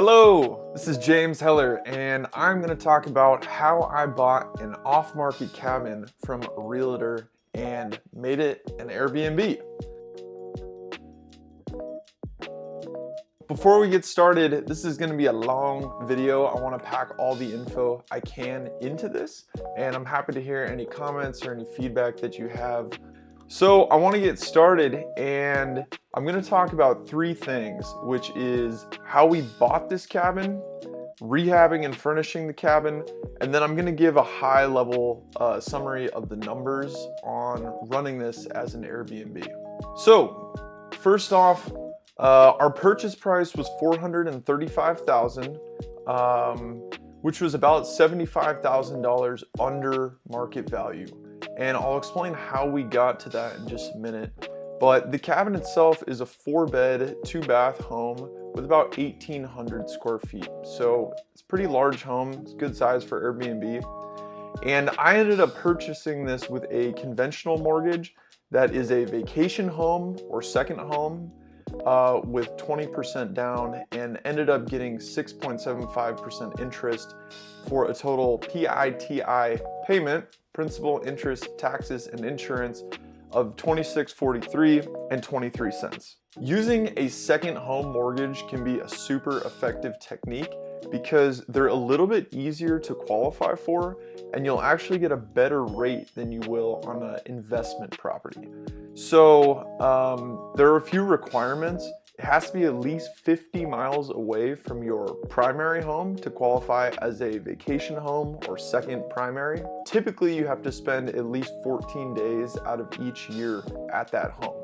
Hello, this is James Heller, and I'm going to talk about how I bought an off-market cabin from a realtor and made it an Airbnb. Before we get started, this is going to be a long video. I want to pack all the info I can into this, and I'm happy to hear any comments or any feedback that you have. So I want to get started, and I'm going to talk about three things, which is how we bought this cabin, rehabbing and furnishing the cabin, and then I'm going to give a high-level summary of the numbers on running this as an Airbnb. So first off, our purchase price was $435,000, which was about $75,000 under market value. And I'll explain how we got to that in just a minute. But the cabin itself is a 4-bed, 2-bath home with about 1,800 square feet. So it's a pretty large home. It's a good size for Airbnb. And I ended up purchasing this with a conventional mortgage that is a vacation home or second home with 20% down, and ended up getting 6.75% interest for a total PITI payment, principal, interest, taxes, and insurance, of $26.43 and 23 cents. Using a second home mortgage can be a super effective technique because they're a little bit easier to qualify for, and you'll actually get a better rate than you will on an investment property. So there are a few requirements. It has to be at least 50 miles away from your primary home to qualify as a vacation home or second primary. Typically, you have to spend at least 14 days out of each year at that home.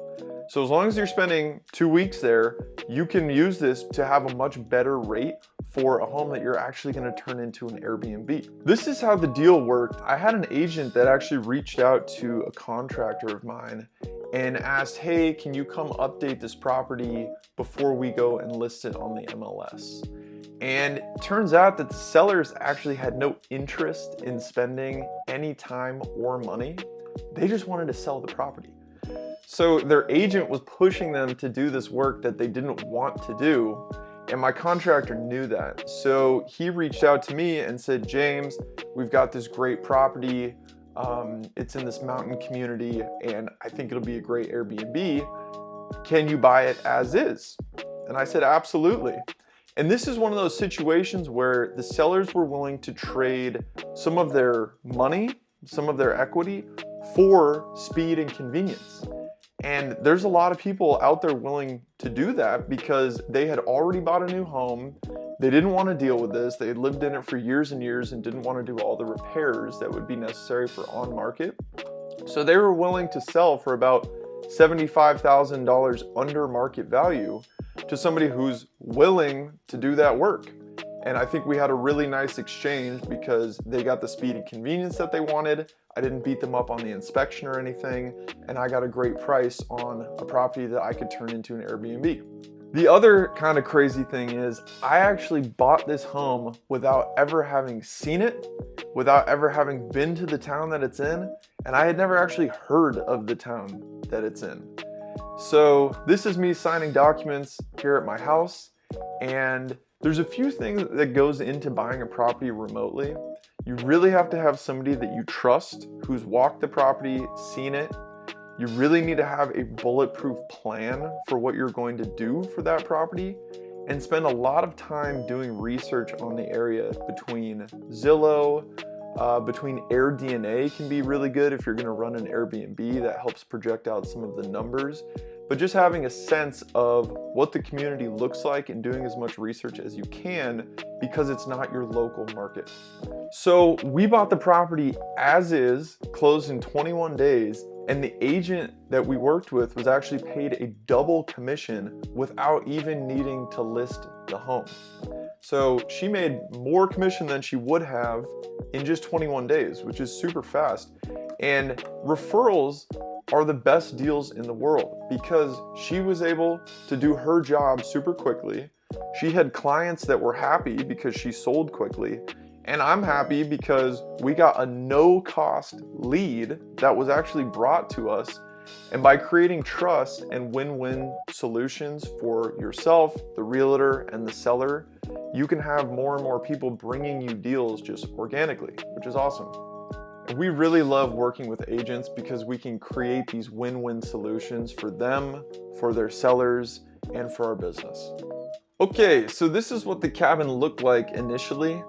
So as long as you're spending 2 weeks there, you can use this to have a much better rate for a home that you're actually going to turn into an Airbnb. This is how the deal worked. I had an agent that actually reached out to a contractor of mine and asked, hey, can you come update this property before we go and list it on the MLS? And it turns out that the sellers actually had no interest in spending any time or money. They just wanted to sell the property. So their agent was pushing them to do this work that they didn't want to do, and my contractor knew that. So he reached out to me and said, James, we've got this great property. It's in this mountain community, and I think it'll be a great Airbnb. Can you buy it as is? And I said, absolutely. And this is one of those situations where the sellers were willing to trade some of their money, some of their equity, for speed and convenience. And there's a lot of people out there willing to do that because they had already bought a new home. They didn't want to deal with this. They had lived in it for years and years and didn't want to do all the repairs that would be necessary for on market. So they were willing to sell for about $75,000 under market value to somebody who's willing to do that work. And I think we had a really nice exchange because they got the speed and convenience that they wanted. I didn't beat them up on the inspection or anything, and I got a great price on a property that I could turn into an Airbnb. The other kind of crazy thing is I actually bought this home without ever having seen it, without ever having been to the town that it's in, and I had never actually heard of the town that it's in. So this is me signing documents here at my house, and there's a few things that goes into buying a property remotely. You really have to have somebody that you trust, who's walked the property, seen it. You really need to have a bulletproof plan for what you're going to do for that property, and spend a lot of time doing research on the area. Between Zillow, between AirDNA can be really good if you're going to run an Airbnb. That helps project out some of the numbers. But just having a sense of what the community looks like and doing as much research as you can, because it's not your local market. So we bought the property as is, closed in 21 days, and the agent that we worked with was actually paid a double commission without even needing to list the home. So she made more commission than she would have in just 21 days, which is super fast. And referrals are the best deals in the world because she was able to do her job super quickly. She had clients that were happy because she sold quickly. And I'm happy because we got a no-cost lead that was actually brought to us. And by creating trust and win-win solutions for yourself, the realtor, and the seller, you can have more and more people bringing you deals just organically, which is awesome. And we really love working with agents because we can create these win-win solutions for them, for their sellers, and for our business. Okay, so this is what the cabin looked like initially. You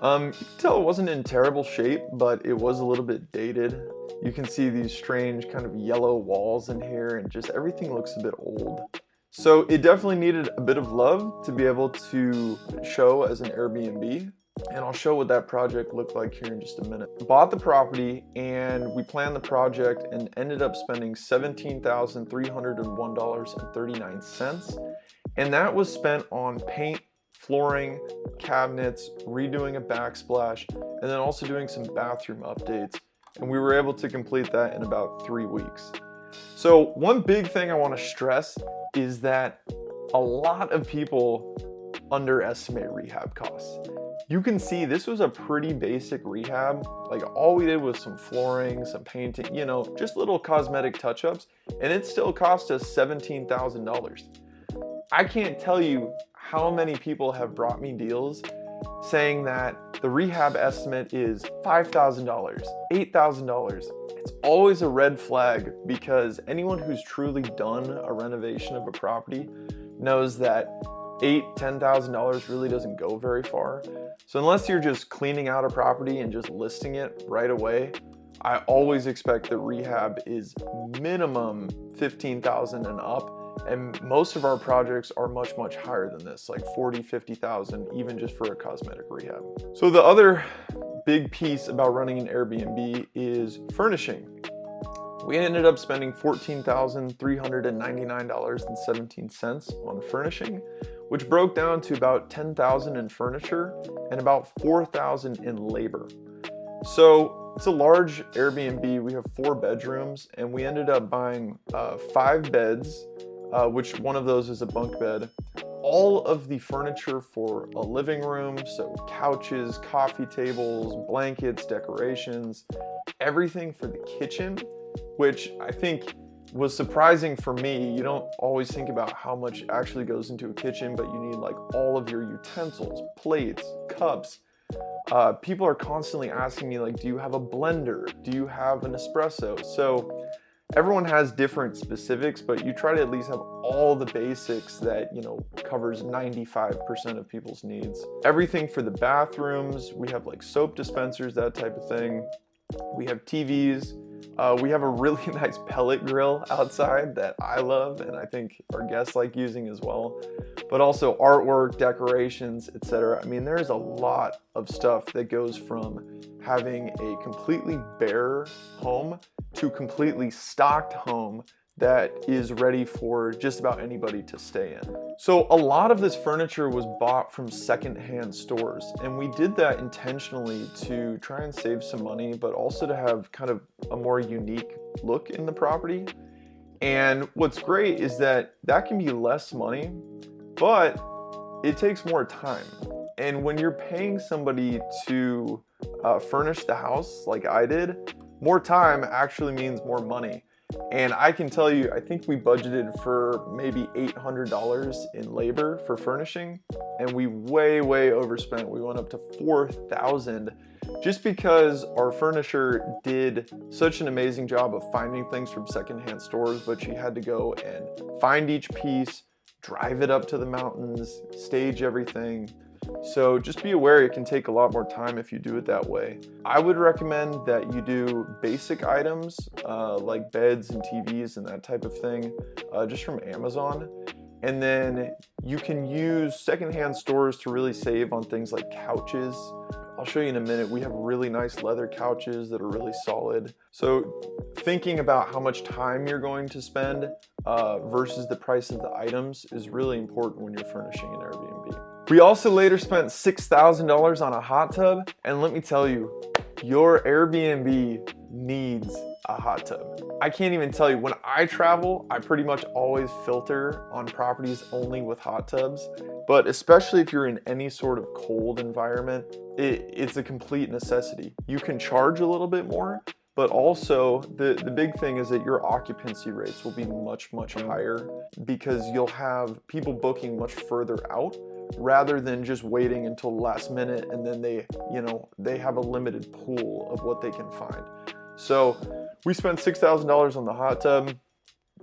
can tell it wasn't in terrible shape, but it was a little bit dated. You can see these strange kind of yellow walls in here, and just everything looks a bit old. So it definitely needed a bit of love to be able to show as an Airbnb. And I'll show what that project looked like here in just a minute. Bought the property and we planned the project and ended up spending $17,301.39. And that was spent on paint, flooring, cabinets, redoing a backsplash, and then also doing some bathroom updates. And we were able to complete that in about 3 weeks. So one big thing I want to stress is that a lot of people underestimate rehab costs. You can see this was a pretty basic rehab. Like all we did was some flooring, some painting, you know, just little cosmetic touch-ups, and it still cost us $17,000. I can't tell you how many people have brought me deals saying that the rehab estimate is $5,000, $8,000. It's always a red flag because anyone who's truly done a renovation of a property knows that $8,000–$10,000 really doesn't go very far. So unless you're just cleaning out a property and just listing it right away, I always expect the rehab is minimum $15,000 and up. And most of our projects are much, much higher than this, like $40,000–$50,000, even just for a cosmetic rehab. So the other big piece about running an Airbnb is furnishing. We ended up spending $14,399.17 on furnishing, which broke down to about $10,000 in furniture and about $4,000 in labor. So it's a large Airbnb. We have 4 bedrooms, and we ended up buying 5 beds, which one of those is a bunk bed. All of the furniture for a living room, so couches, coffee tables, blankets, decorations, everything for the kitchen, which I think was surprising for me. You don't always think about how much actually goes into a kitchen, but you need like all of your utensils, plates, cups. People are constantly asking me like, do you have a blender? Do you have an espresso? So everyone has different specifics, but you try to at least have all the basics that, you know, covers 95% of people's needs. Everything for the bathrooms, we have like soap dispensers, that type of thing. We have TVs. We have a really nice pellet grill outside that I love, and I think our guests like using as well. But also artwork, decorations, etc. I mean, there's a lot of stuff that goes from having a completely bare home to completely stocked home that is ready for just about anybody to stay in. So a lot of this furniture was bought from secondhand stores, and we did that intentionally to try and save some money, but also to have kind of a more unique look in the property. And what's great is that can be less money, but it takes more time. And when you're paying somebody to furnish the house like I did, more time actually means more money. And I can tell you, I think we budgeted for maybe $800 in labor for furnishing, and we way overspent. We went up to $4,000 just because our furnisher did such an amazing job of finding things from secondhand stores, but she had to go and find each piece, drive it up to the mountains, stage everything. So just be aware it can take a lot more time if you do it that way. I would recommend that you do basic items like beds and TVs and that type of thing just from Amazon. And then you can use secondhand stores to really save on things like couches. I'll show you in a minute. We have really nice leather couches that are really solid. So thinking about how much time you're going to spend versus the price of the items is really important when you're furnishing an Airbnb. We also later spent $6,000 on a hot tub, and let me tell you, your Airbnb needs a hot tub. I can't even tell you, when I travel, I pretty much always filter on properties only with hot tubs, but especially if you're in any sort of cold environment, it's a complete necessity. You can charge a little bit more, but also the big thing is that your occupancy rates will be much higher because you'll have people booking much further out rather than just waiting until the last minute and then they have a limited pool of what they can find. So we spent $6,000 on the hot tub.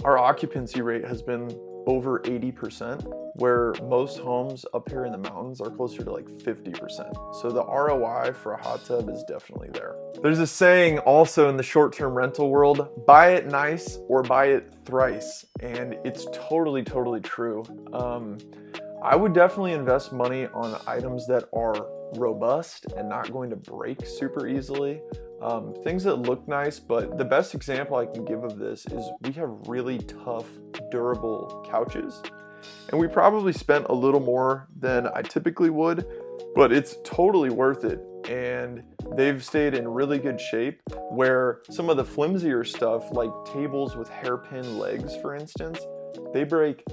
Our occupancy rate has been over 80%, where most homes up here in the mountains are closer to like 50%. So the ROI for a hot tub is definitely there. There's a saying also in the short-term rental world, buy it nice or buy it thrice. And it's totally true. I would definitely invest money on items that are robust and not going to break super easily. Things that look nice, but the best example I can give of this is we have really tough, durable couches. And we probably spent a little more than I typically would, but it's totally worth it. And they've stayed in really good shape, where some of the flimsier stuff, like tables with hairpin legs, for instance, they break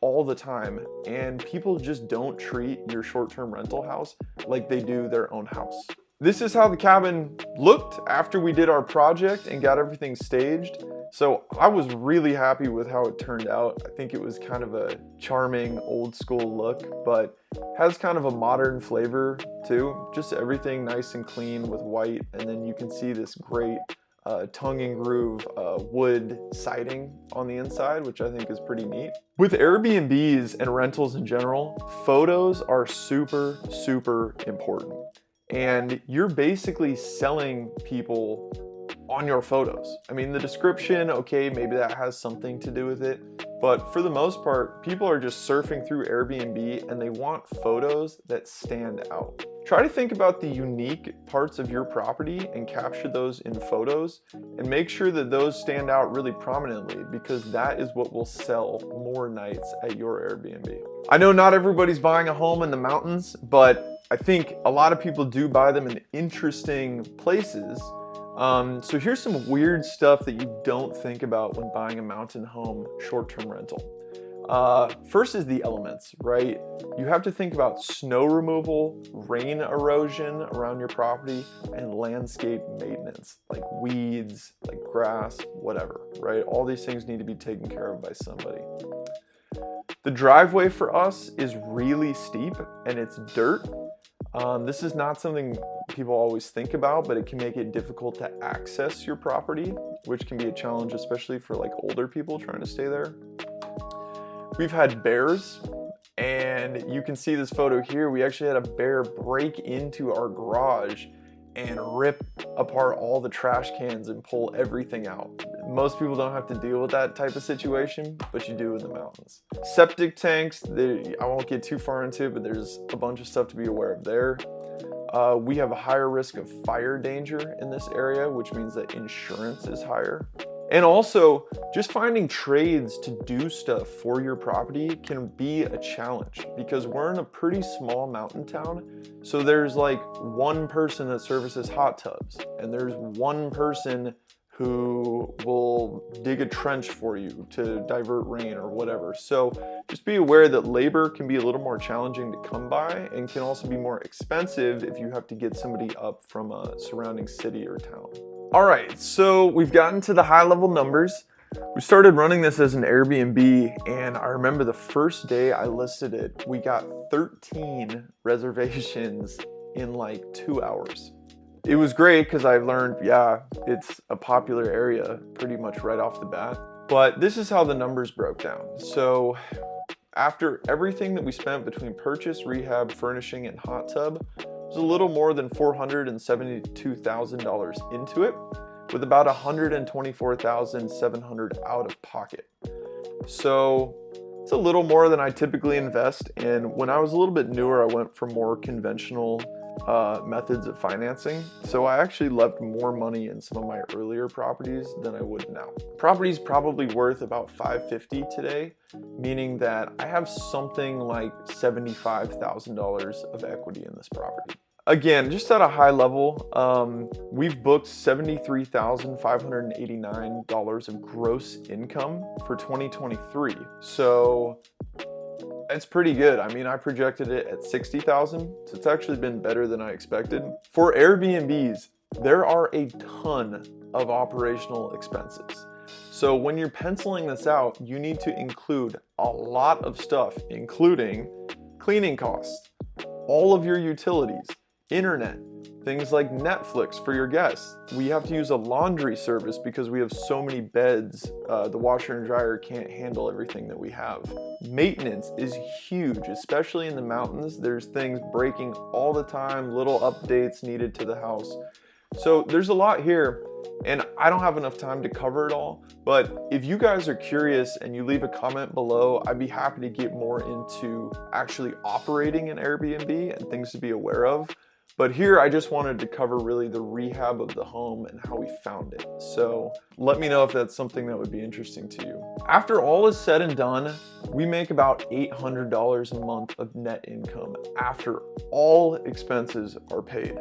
all the time. And people just don't treat your short-term rental house like they do their own house. This is how the cabin looked after we did our project and got everything staged. So I was really happy with how it turned out. I think it was kind of a charming old school look, but has kind of a modern flavor too. Just everything nice and clean with white. And then you can see this great tongue and groove wood siding on the inside, which I think is pretty neat. With Airbnbs and rentals in general, photos are super important. And you're basically selling people on your photos. I mean, the description, okay, maybe that has something to do with it, but for the most part, people are just surfing through Airbnb and they want photos that stand out. Try to think about the unique parts of your property and capture those in photos, and make sure that those stand out really prominently, because that is what will sell more nights at your Airbnb. I know not everybody's buying a home in the mountains, but I think a lot of people do buy them in interesting places. So here's some weird stuff that you don't think about when buying a mountain home short-term rental. First is the elements, right? You have to think about snow removal, rain erosion around your property, and landscape maintenance, like weeds, like grass, whatever, right? All these things need to be taken care of by somebody. The driveway for us is really steep and it's dirt. This is not something people always think about, but it can make it difficult to access your property, which can be a challenge, especially for like older people trying to stay there. We've had bears, and you can see this photo here. We actually had a bear break into our garage and rip apart all the trash cans and pull everything out. Most people don't have to deal with that type of situation, but you do in the mountains. Septic tanks, I won't get too far into it, but there's a bunch of stuff to be aware of there. We have a higher risk of fire danger in this area, which means that insurance is higher. And also, just finding trades to do stuff for your property can be a challenge, because we're in a pretty small mountain town. So there's like one person that services hot tubs, and there's one person who will dig a trench for you to divert rain or whatever. So just be aware that labor can be a little more challenging to come by, and can also be more expensive if you have to get somebody up from a surrounding city or town. All right, so we've gotten to the high level numbers. We started running this as an Airbnb, and I remember the first day I listed it, we got 13 reservations in like 2 hours. It was great because I learned, yeah, it's a popular area pretty much right off the bat. But this is how the numbers broke down. So after everything that we spent between purchase, rehab, furnishing, and hot tub, was a little more than $472,000 into it, with about $124,700 out of pocket. So it's a little more than I typically invest. And when I was a little bit newer, I went for more conventional methods of financing. So I actually left more money in some of my earlier properties than I would now. Property's probably worth about $550 today, meaning that I have something like $75,000 of equity in this property. Again, just at a high level, we've booked $73,589 of gross income for 2023. So it's pretty good. I mean, I projected it at 60,000, so it's actually been better than I expected. For Airbnbs, there are a ton of operational expenses. So when you're penciling this out, you need to include a lot of stuff, including cleaning costs, all of your utilities, internet, things like Netflix for your guests. We have to use a laundry service because we have so many beds. The washer and dryer can't handle everything that we have. Maintenance is huge, especially in the mountains. There's things breaking all the time, little updates needed to the house. So there's a lot here, and I don't have enough time to cover it all, but if you guys are curious and you leave a comment below, I'd be happy to get more into actually operating an Airbnb and things to be aware of. But here I just wanted to cover really the rehab of the home and how we found it. So let me know if that's something that would be interesting to you. After all is said and done, we make about $800 a month of net income after all expenses are paid.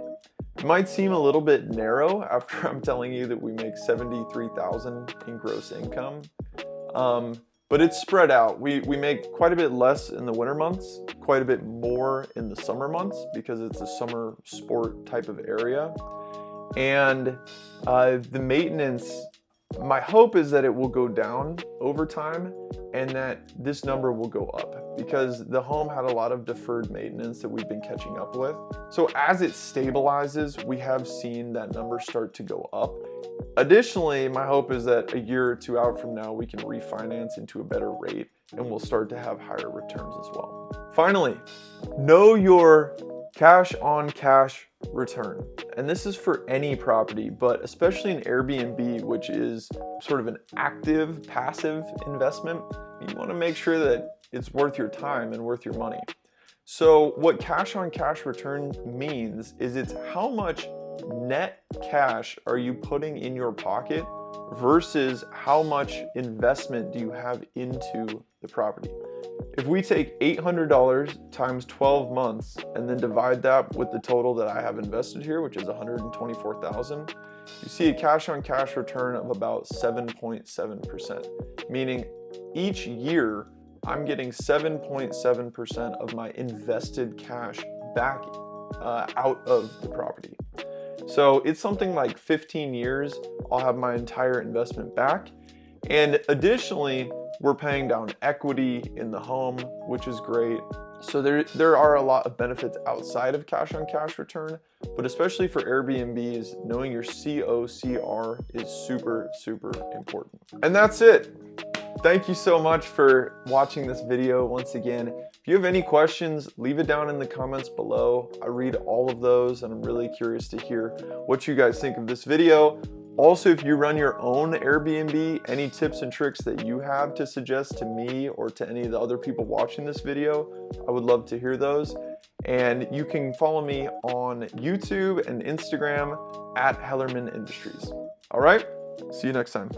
It might seem a little bit narrow after I'm telling you that we make $73,000 in gross income, but it's spread out. We make quite a bit less in the winter months, quite a bit more in the summer months because it's a summer sport type of area. And the maintenance, my hope is that it will go down over time and that this number will go up because the home had a lot of deferred maintenance that we've been catching up with. So as it stabilizes, we have seen that number start to go up. Additionally, my hope is that a year or two out from now, we can refinance into a better rate and we'll start to have higher returns as well. Finally, know your cash on cash return. And this is for any property, but especially an Airbnb, which is sort of an active, passive investment. You want to make sure that it's worth your time and worth your money. So what cash on cash return means is it's how much net cash are you putting in your pocket versus how much investment do you have into the property. If we take $800 times 12 months and then divide that with the total that I have invested here, which is $124,000, you see a cash on cash return of about 7.7%, meaning each year I'm getting 7.7% of my invested cash back out of the property. So it's something like 15 years, I'll have my entire investment back. And additionally, we're paying down equity in the home, which is great. So there are a lot of benefits outside of cash on cash return, but especially for Airbnbs, knowing your COCR is super, super important. And that's it. Thank you so much for watching this video once again. If you have any questions, leave it down in the comments below. I read all of those and I'm really curious to hear what you guys think of this video. Also, if you run your own Airbnb, any tips and tricks that you have to suggest to me or to any of the other people watching this video, I would love to hear those. And you can follow me on YouTube and Instagram at Hellerman Industries. All right, see you next time.